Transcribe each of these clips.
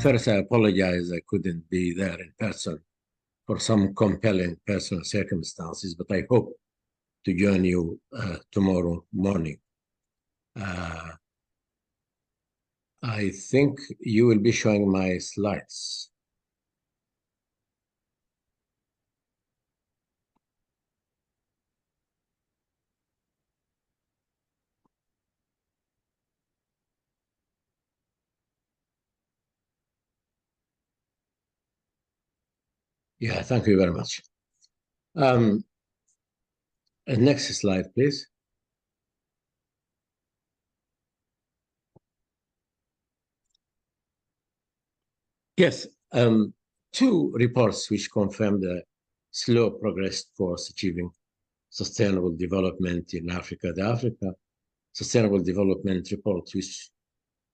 First, I apologize I couldn't be there in person for some compelling personal circumstances, but I hope to join you tomorrow morning. I think you will be showing my slides. Yeah, thank you very much. Next slide, please. Yes, two reports which confirm the slow progress towards achieving sustainable development in Africa. The Africa Sustainable Development Report, which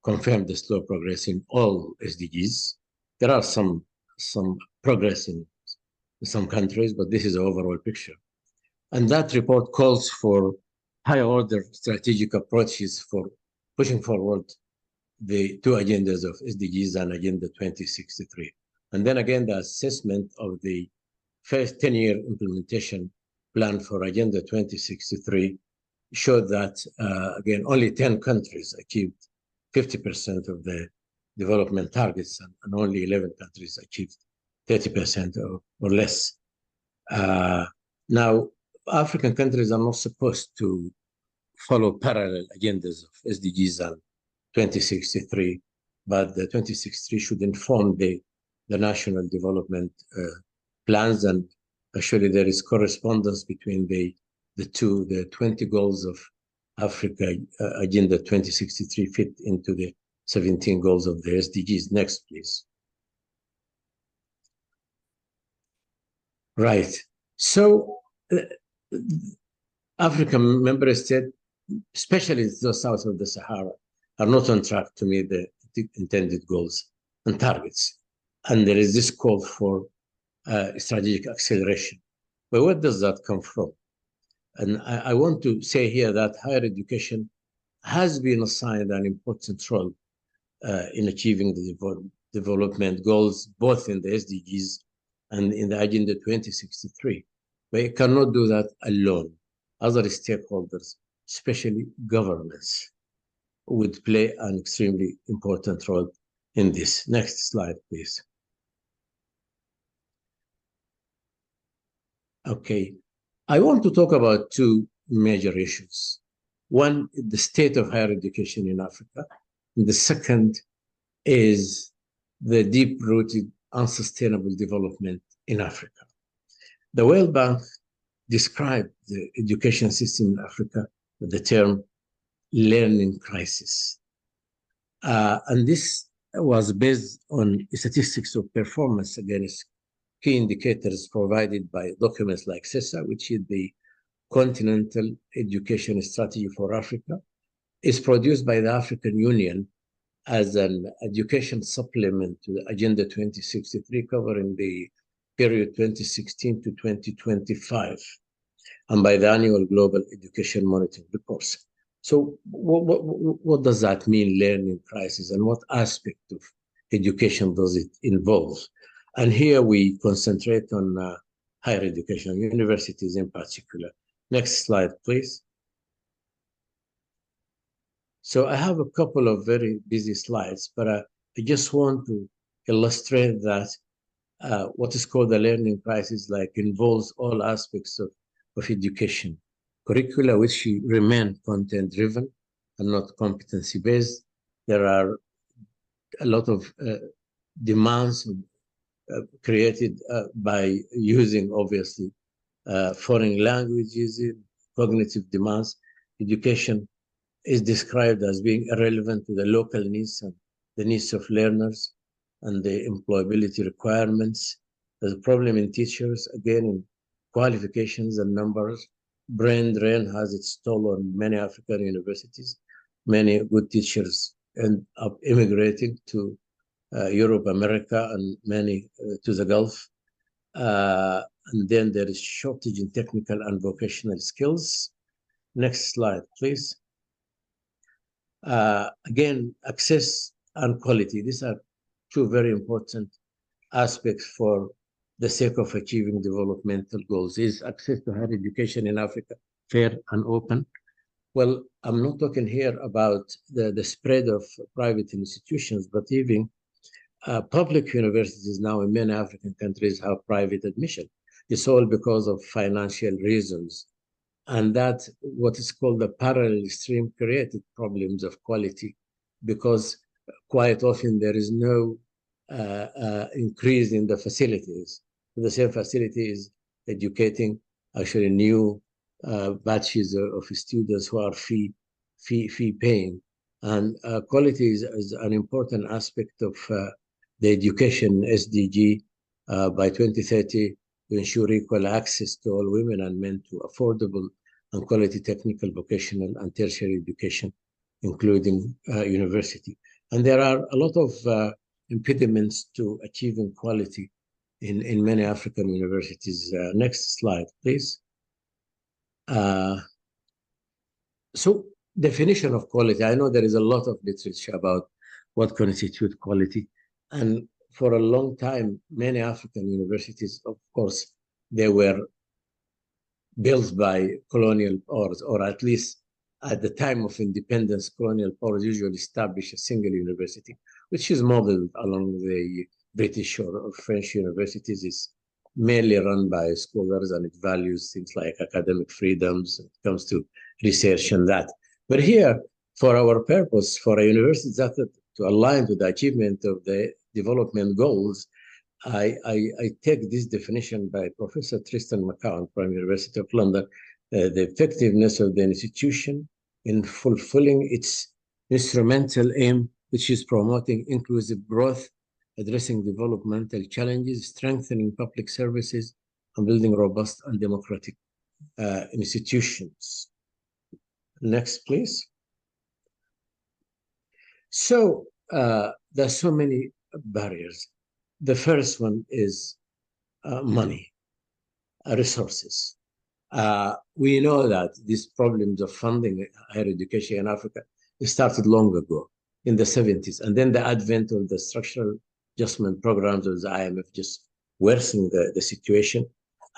confirmed the slow progress in all SDGs. There are some progress in some countries, but this is the overall picture. And that report calls for higher order strategic approaches for pushing forward the two agendas of SDGs and Agenda 2063. And then again, the assessment of the first 10-year implementation plan for Agenda 2063 showed that, again, only 10 countries achieved 50% of the development targets, and only 11 countries achieved 30% or less. Now, African countries are not supposed to follow parallel agendas of SDGs and 2063, but the 2063 should inform the national development plans, and actually there is correspondence between the 20 goals of Africa Agenda 2063 fit into the 17 goals of the SDGs. Next, please. Right. So African member states, especially those south of the Sahara, are not on track to meet the intended goals and targets. And there is this call for strategic acceleration. But where does that come from? And I want to say here that higher education has been assigned an important role in achieving the development goals, both in the SDGs and in the Agenda 2063. But it cannot do that alone. Other stakeholders, especially governments, would play an extremely important role in this. Next slide, please. Okay. I want to talk about two major issues. One, the state of higher education in Africa. And the second is the deep-rooted unsustainable development in Africa. The World Bank described the education system in Africa with the term learning crisis. And this was based on statistics of performance against key indicators provided by documents like CESA, which is the Continental Education Strategy for Africa. Is produced by the African Union as an education supplement to the Agenda 2063, covering the period 2016 to 2025, and by the annual Global Education Monitoring Reports. So what does that mean, learning crisis, and what aspect of education does it involve? And here we concentrate on higher education, universities in particular. Next slide, please. So I have a couple of very busy slides, but I just want to illustrate that what is called the learning crisis involves all aspects of education. Curricula which remain content-driven and not competency-based. There are a lot of demands created by using, obviously, foreign languages, cognitive demands. Education is described as being irrelevant to the local needs and the needs of learners and the employability requirements. There's a problem in teachers, again, in qualifications and numbers. Brain drain has its toll on many African universities. Many good teachers end up immigrating to Europe, America, and many to the Gulf. And then there is shortage in technical and vocational skills. Next slide, please. Again, access and quality. These are two very important aspects for the sake of achieving developmental goals. Is access to higher education in Africa fair and open? Well, I'm not talking here about the spread of private institutions, but even public universities now in many African countries have private admission. It's all because of financial reasons. And that what is called the parallel stream created problems of quality, because quite often there is no increase in the facilities. The same facility is educating actually new batches of students who are fee paying. And quality is an important aspect of the education SDG by 2030 to ensure equal access to all women and men to affordable and quality technical, vocational, and tertiary education, including university. And there are a lot of impediments to achieving quality in many African universities. Next slide, please. So definition of quality. I know there is a lot of literature about what constitutes quality. And for a long time, many African universities, of course, they were built by colonial powers, or at least at the time of independence, colonial powers usually establish a single university, which is modeled along the British or French universities. Is mainly run by scholars, and it values things like academic freedoms when it comes to research and that. But here, for our purpose, for a university that to align to the achievement of the development goals, I take this definition by Professor Tristan McCowan from University of London, the effectiveness of the institution in fulfilling its instrumental aim, which is promoting inclusive growth, addressing developmental challenges, strengthening public services, and building robust and democratic institutions. Next, please. So there's so many barriers. The first one is money, resources. We know that these problems of funding higher education in Africa started long ago, in the 70s. And then the advent of the structural adjustment programs of the IMF just worsened the situation.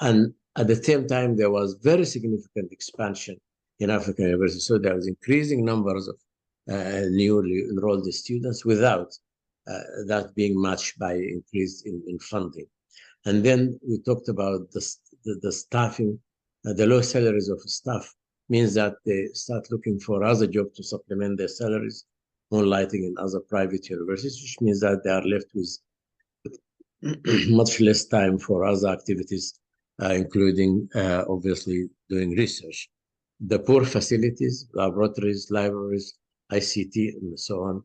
And at the same time, there was very significant expansion in African universities. So there was increasing numbers of newly enrolled students without that being matched by increase in funding. And then we talked about the staffing, the low salaries of staff means that they start looking for other jobs to supplement their salaries, moonlighting in other private universities, which means that they are left with much less time for other activities, including obviously doing research. The poor facilities, laboratories, libraries, ICT, and so on,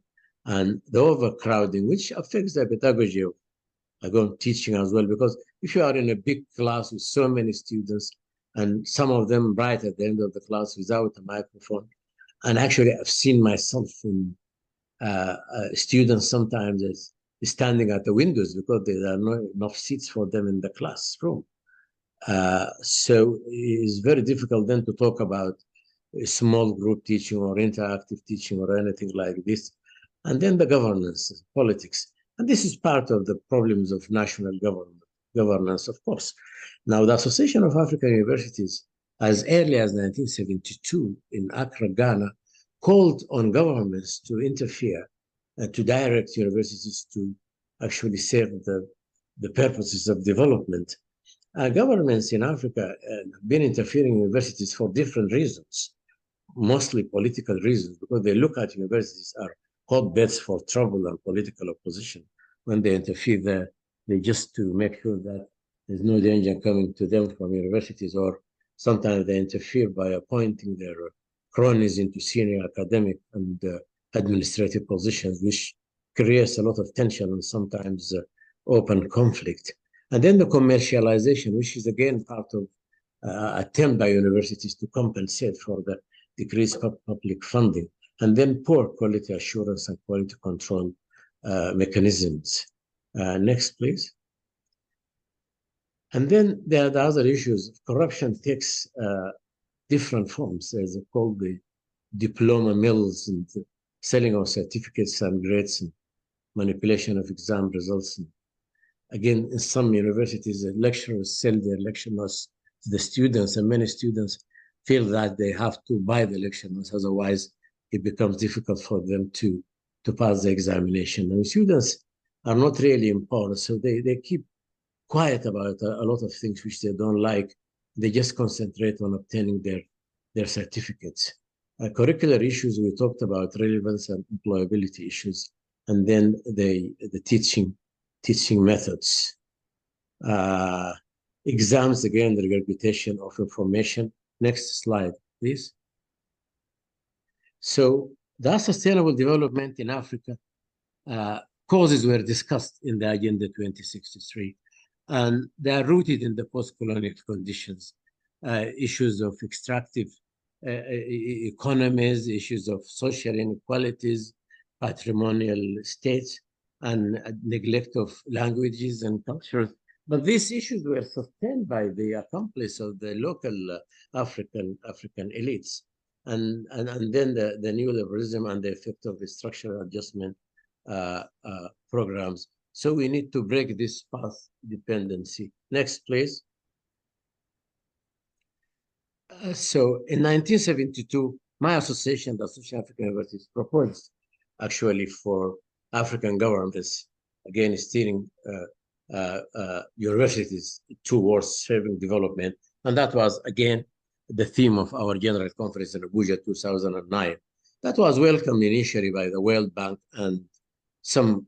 and the overcrowding, which affects the pedagogy of teaching as well, because if you are in a big class with so many students, and some of them right at the end of the class without a microphone, and actually I've seen myself in students sometimes as standing at the windows because there are not enough seats for them in the classroom. So it's very difficult then to talk about a small group teaching or interactive teaching or anything like this. And then the governance, politics. And this is part of the problems of national governance, of course. Now, the Association of African Universities, as early as 1972 in Accra, Ghana, called on governments to interfere and to direct universities to actually serve the purposes of development. Governments in Africa have been interfering in universities for different reasons, mostly political reasons, because they look at universities as hotbeds for trouble and political opposition. When they interfere there, they just to make sure that there's no danger coming to them from universities, or sometimes they interfere by appointing their cronies into senior academic and administrative positions, which creates a lot of tension and sometimes open conflict. And then the commercialization, which is again part of attempt by universities to compensate for the decreased public funding. And then poor quality assurance and quality control mechanisms. Next, please. And then there are the other issues. Corruption takes different forms. There's called the diploma mills and selling of certificates and grades. manipulation of exam results. Again, in some universities, the lecturers sell their lecture notes to the students, and many students feel that they have to buy the lecture notes, otherwise it becomes difficult for them to pass the examination. And students are not really empowered, so they keep quiet about a lot of things which they don't like. They just concentrate on obtaining their certificates. Curricular issues, we talked about relevance and employability issues, and then the teaching methods. Exams, again, the regurgitation of information. Next slide, please. So the sustainable development in Africa causes were discussed in the Agenda 2063, and they are rooted in the post-colonial conditions, issues of extractive economies, issues of social inequalities, patrimonial states, and neglect of languages and cultures. But these issues were sustained by the accomplice of the local African elites. And then the neoliberalism and the effect of the structural adjustment programs. So we need to break this path dependency. Next, please. So in 1972, my association, the Association of African Universities, proposed actually for African governments, again, steering universities towards serving development. And that was, again, the theme of our General Conference in Abuja 2009. That was welcomed initially by the World Bank and some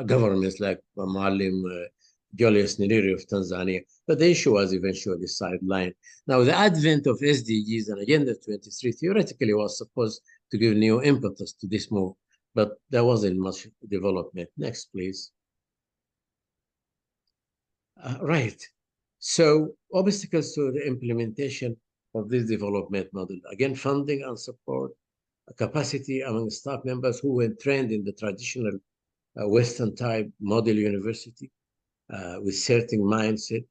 governments like Maalim Julius Nyerere of Tanzania, but the issue was eventually sidelined. Now, the advent of SDGs and Agenda 23 theoretically was supposed to give new impetus to this move, but there wasn't much development. Next, please. Right. So, obstacles to the implementation of this development model. Again, funding and support, capacity among staff members who were trained in the traditional Western type model university with certain mindset.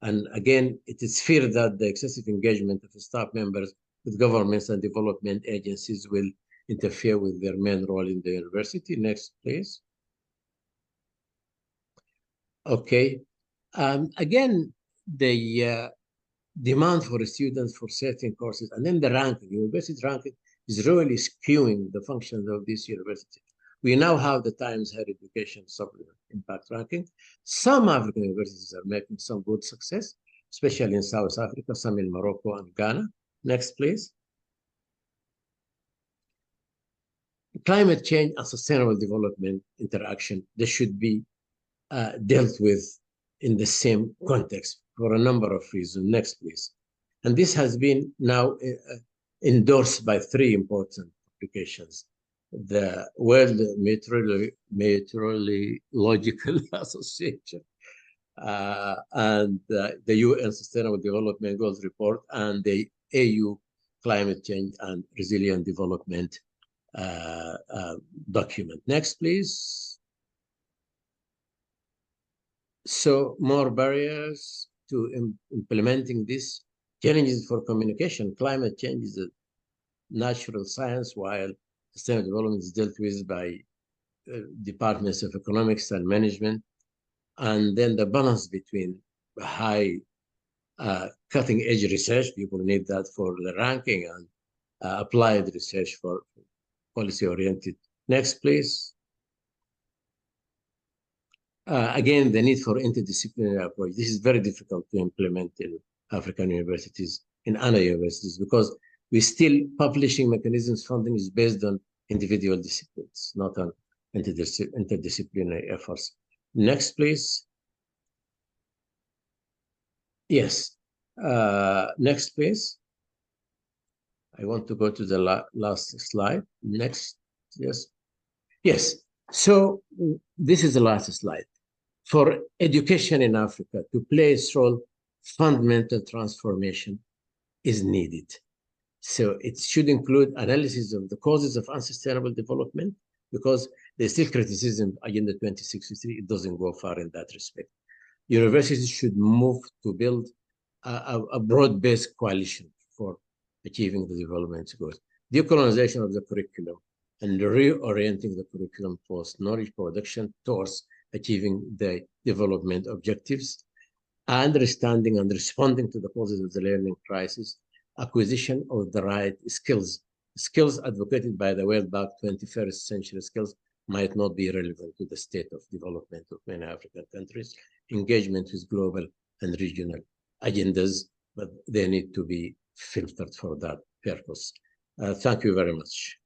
And again, it is feared that the excessive engagement of staff members with governments and development agencies will interfere with their main role in the university. Next, please. Okay. Again, the demand for students for certain courses, and then the ranking, university ranking is really skewing the functions of this university. We now have the Times Higher Education Supplement Impact Ranking. Some African universities are making some good success, especially in South Africa, some in Morocco and Ghana. Next, please. Climate change and sustainable development interaction, they should be dealt with in the same context for a number of reasons. Next, please. And this has been now endorsed by three important publications: the World Meteorological Association, and the UN Sustainable Development Goals Report, and the AAU Climate Change and Resilient Development document. Next, please. So more barriers to implementing this, challenges for communication. Climate change is a natural science, while sustainable development is dealt with by departments of economics and management. And then the balance between high cutting edge research, people need that for the ranking, and applied research for policy oriented. Next, please. Again, the need for interdisciplinary approach. This is very difficult to implement in African universities, in other universities, because we still publishing mechanisms funding is based on individual disciplines, not on interdisciplinary efforts. Next, please. Yes. Next, please. I want to go to the last slide. Next. Yes. Yes. So this is the last slide. For education in Africa to play its role, fundamental transformation is needed. So it should include analysis of the causes of unsustainable development, because there's still criticism Agenda 2063, it doesn't go far in that respect. Universities should move to build a broad-based coalition for achieving the development goals. Decolonization of the curriculum. and reorienting the curriculum post-knowledge production towards achieving the development objectives, understanding and responding to the causes of the learning crisis, acquisition of the right skills. Skills advocated by the World Bank 21st century skills might not be relevant to the state of development of many African countries, engagement with global and regional agendas, but they need to be filtered for that purpose. Thank you very much.